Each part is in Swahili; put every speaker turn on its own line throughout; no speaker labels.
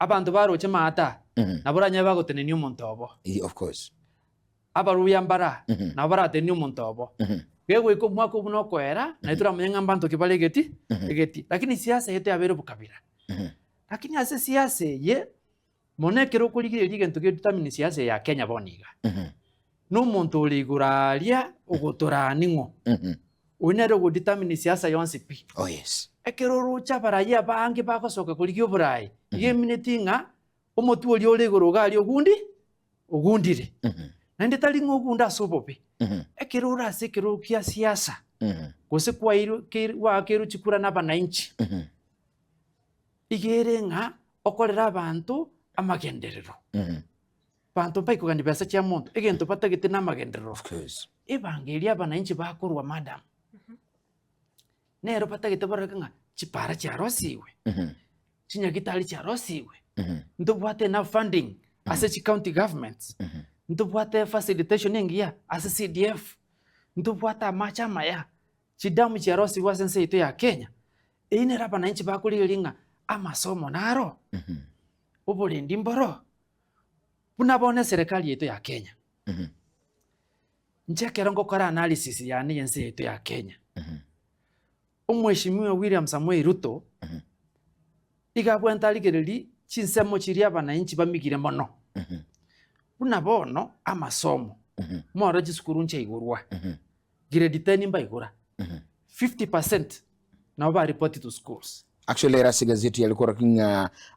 abantu baroche mata naboranya bagotenenia omonto obo.
Of course.
Abaruya mbara na baratenia omonto obo. Gego mwako buno kwera na itura mwenga mbanto kibale egeti lakini siasa yetu yabere bukabira. Lakini ase siasa ye monekero kuligire ligento gedetermine siasa ya Kenya boniga. No muntu uliguraria ugotoraningo. Unero go determine siasa yonse pi.
Oh yes.
Ekero rucha baraya bange bakosoka kuligio burai. Ye minetinga omotu oli oligoro gali ogundire. Na ndetali ngogunda sobope. Ekero rase kero kia siasa. Gose kwa iru wa kero chikura na bananchi. Igerenga okorera abantu amagenderero. Bantu pai kugandi basa chia muntu egento patagete na magenderero.
Of course.
Evangelia abananchi bakorwa madam. Nero patagete barakanga chipara chia rosiwe. Chinyagitali chia rosiwe. Ndobwate na funding as a county governments. Ndobwate facilitation ngia as a CDF. Ndobwata machama ya chidamu chia rosiwe sense ito ya Kenya. Ine rapa bananchi bakuriringa amasomo naro. Obulendi mboro. Bunabone serikali yetu ya Kenya. Nchekera ngokora analysis ya yense yetu ya Kenya. Omweshimiwa William Samoei Ruto igabwentaligereri chinsemo chiria abananchi bamigire mono. Bunabono amasomo. Mwara gisukuru nche igurwa. Grade 10 mbaigura. 50% now ba report to schools.
Actually, Rasi gazeti yalikuwa ranking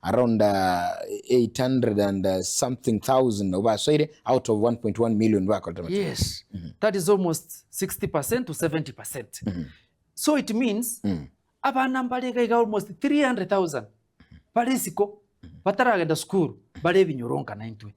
around 800 and something thousand out of 1.1 million.
Yes, that is almost 60% to 70%. So it means abana mbalega almost 300,000 barisiko bataragenda school bare binyoronka 90.